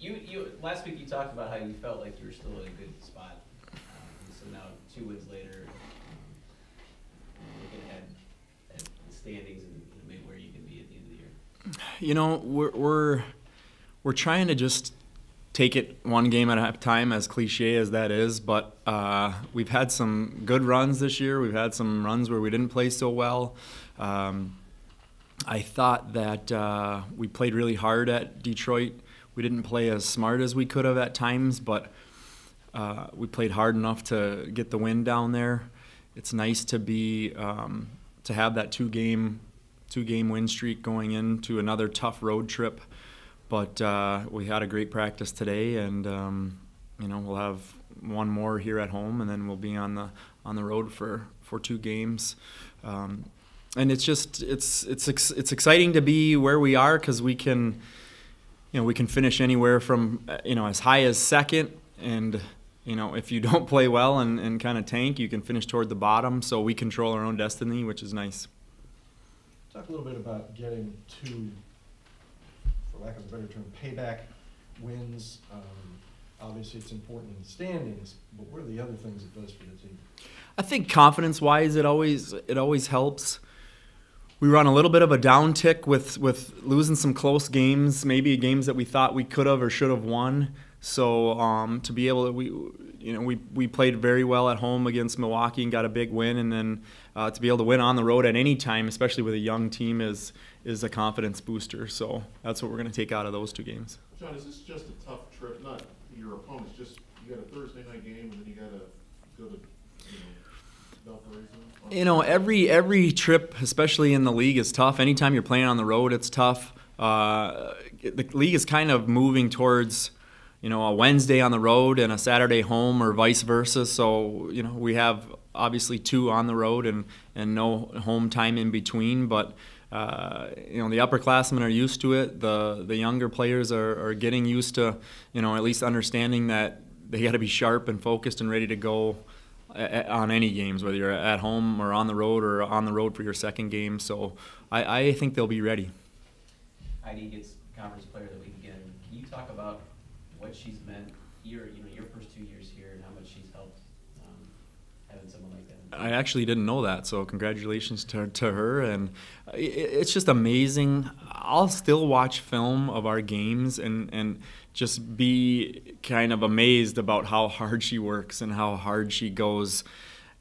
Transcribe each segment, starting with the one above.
You last week you talked about how you felt like you were still in a good spot. So now 2 wins later, looking ahead at the standings and maybe where you can be at the end of the year. You know, we're trying to just take it one game at a time, as cliche as that is. But we've had some good runs this year. We've had some runs where we didn't play so well. I thought that we played really hard at Detroit. We didn't play as smart as we could have at times, but we played hard enough to get the win down there. It's nice to be to have that two-game win streak going into another tough road trip. But we had a great practice today, and you know, we'll have one more here at home, and then we'll be on the road for 2 games. And it's just it's exciting to be where we are, because we can, you know, we can finish anywhere from, you know, as high as second, and you know, if you don't play well and kind of tank, you can finish toward the bottom. So we control our own destiny, which is nice. Talk a little bit about getting to, for lack of a better term, payback wins. Obviously, it's important in the standings, but what are the other things it does for the team? I think confidence-wise, it always helps. We run a little bit of a downtick with losing some close games, maybe games that we thought we could have or should have won. So to be able to, we played very well at home against Milwaukee and got a big win, and then to be able to win on the road at any time, especially with a young team, is a confidence booster. So that's what we're going to take out of those 2 games. John, is this just a tough trip? Not your opponents, just you got a Thursday night game and then you got to go to Valparaiso? You know, every trip, especially in the league, is tough. Anytime you're playing on the road, it's tough. The league is kind of moving towards, you know, a Wednesday on the road and a Saturday home, or vice versa. So, you know, we have obviously 2 on the road and no home time in between. But you know, the upperclassmen are used to it. The younger players are getting used to, you know, at least understanding that they got to be sharp and focused and ready to go on any games, whether you're at home or on the road for your second game. So I think they'll be ready. Heidi gets Conference Player of the Week again. Can you talk about what she's meant your first 2 years here, and how much she's helped having someone like that? I actually didn't know that, so congratulations to her. And it's just amazing. I'll still watch film of our games and just be kind of amazed about how hard she works and how hard she goes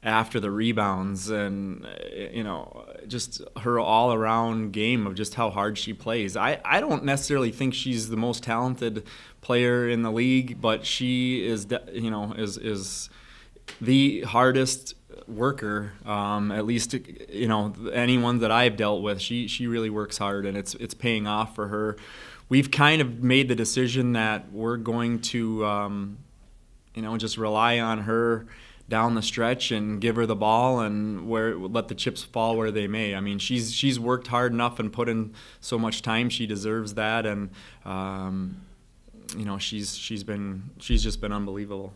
after the rebounds, and you know, just her all-around game of just how hard she plays. I don't necessarily think she's the most talented player in the league, but she is, you know, is the hardest worker, at least, you know, anyone that I've dealt with. She really works hard, and it's paying off for her. We've kind of made the decision that we're going to, you know, just rely on her down the stretch and give her the ball and let the chips fall where they may. I mean, she's worked hard enough and put in so much time. She deserves that, and you know, she's just been unbelievable.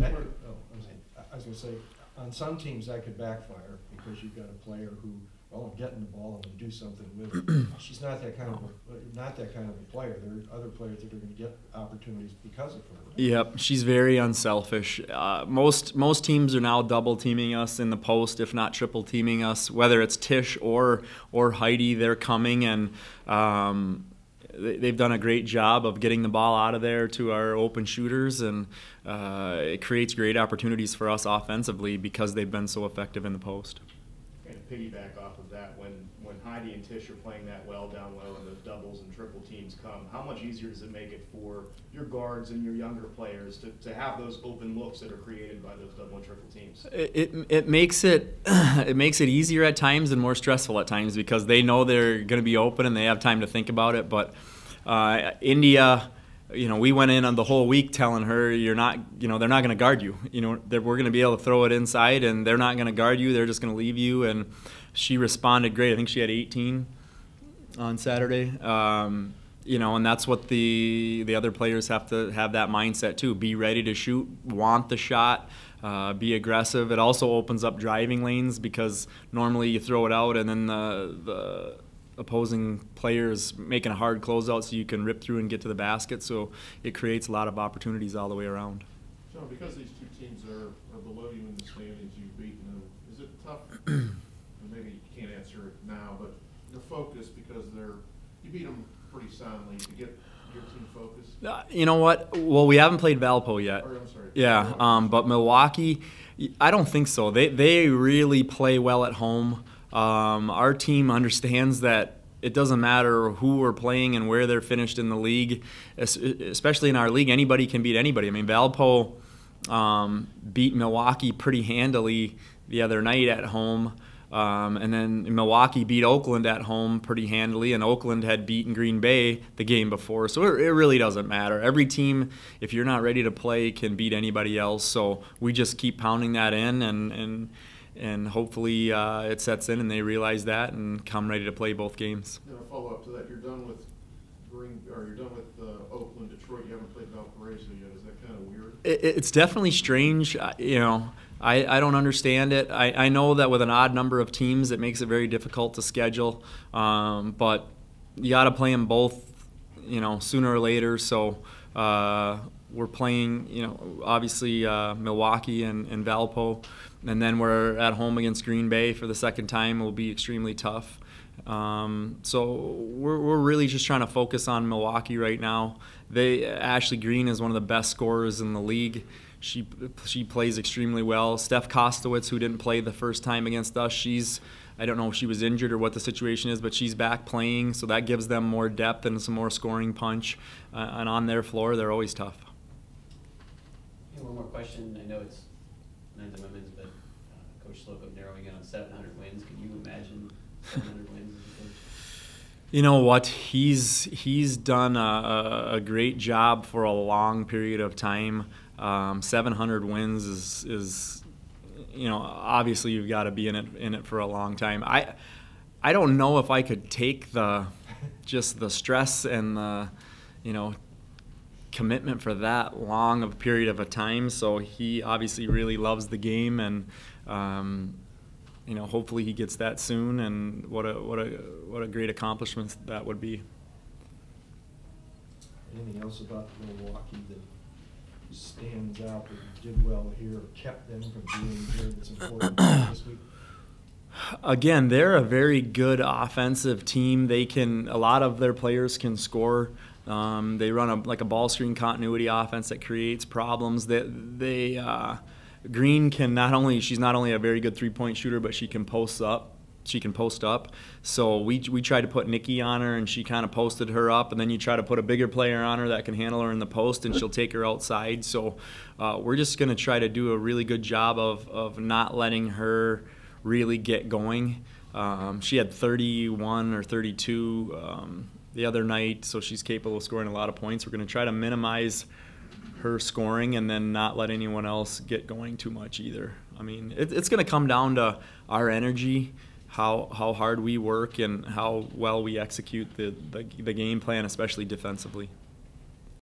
I was going to say, on some teams that could backfire because you've got a player who, well, I'm getting the ball, I'm going to do something with it. She's not that kind of a player. There are other players that are going to get opportunities because of her. Right? Yep, she's very unselfish. Most teams are now double teaming us in the post, if not triple teaming us. Whether it's Tish or Heidi, they're coming, and they've done a great job of getting the ball out of there to our open shooters, and it creates great opportunities for us offensively because they've been so effective in the post. And to piggyback off of that, when Heidi and Tish are playing that well down low and the doubles and triple teams come, how much easier does it make it for your guards and your younger players to have those open looks that are created by those double and triple teams? It makes it easier at times and more stressful at times, because they know they're going to be open and they have time to think about it. But India, you know, we went in on the whole week telling her, you're not, you know, they're not going to guard you. You know, we're going to be able to throw it inside, and they're not going to guard you. They're just going to leave you. And she responded great. I think she had 18 on Saturday. You know, and that's what the other players have to have, that mindset too. Be ready to shoot, want the shot, be aggressive. It also opens up driving lanes, because normally you throw it out and then opposing players making a hard closeout so you can rip through and get to the basket. So it creates a lot of opportunities all the way around. John, because these two teams are below you in the standings, you've beaten them. Is it tough? And maybe you can't answer it now, but the focus, because you beat them pretty soundly, to get your team focused. You know what? Well, we haven't played Valpo yet. Or, I'm sorry. Yeah, but Milwaukee, I don't think so. They really play well at home. Our team understands that it doesn't matter who we're playing and where they're finished in the league, especially in our league. Anybody can beat anybody. I mean, Valpo beat Milwaukee pretty handily the other night at home. And then Milwaukee beat Oakland at home pretty handily, and Oakland had beaten Green Bay the game before. So it really doesn't matter. Every team, if you're not ready to play, can beat anybody else. So we just keep pounding that in, and hopefully it sets in and they realize that and come ready to play both games. And a follow-up to that, you're done with Oakland, Detroit. You haven't played Valparaiso yet. Is that kind of weird? It's definitely strange. I don't understand it. I know that with an odd number of teams, it makes it very difficult to schedule. But you got to play them both, sooner or later. So we're playing, obviously Milwaukee and Valpo, and then we're at home against Green Bay for the second time. It will be extremely tough. So we're really just trying to focus on Milwaukee right now. Ashley Green is one of the best scorers in the league. She plays extremely well. Steph Kostowitz, who didn't play the first time against us, I don't know if she was injured or what the situation is, but she's back playing, so that gives them more depth and some more scoring punch. And on their floor, they're always tough. One more question. I know it's men's and women's, but Coach Slocum narrowing in on 700 wins. Can you imagine 700 wins as a coach? You know what? He's done a great job for a long period of time. 700 wins is obviously you've got to be in it for a long time. I don't know if I could take the stress and the commitment for that long of a period of a time. So he obviously really loves the game, and hopefully he gets that soon. And what a great accomplishment that would be. Anything else about Milwaukee that stands out that you did well here or kept them from being here that's important this week? Again, they're a very good offensive team. A lot of their players can score. They run a ball screen continuity offense that creates problems. Green she's not only a very good three-point shooter, but she can post up. So we tried to put Nikki on her, and she kind of posted her up, and then you try to put a bigger player on her that can handle her in the post, and she'll take her outside. So we're just going to try to do a really good job of not letting her really get going. She had 31 or 32 the other night, so she's capable of scoring a lot of points. We're going to try to minimize her scoring and then not let anyone else get going too much either. I mean, it's going to come down to our energy, how hard we work, and how well we execute the game plan, especially defensively.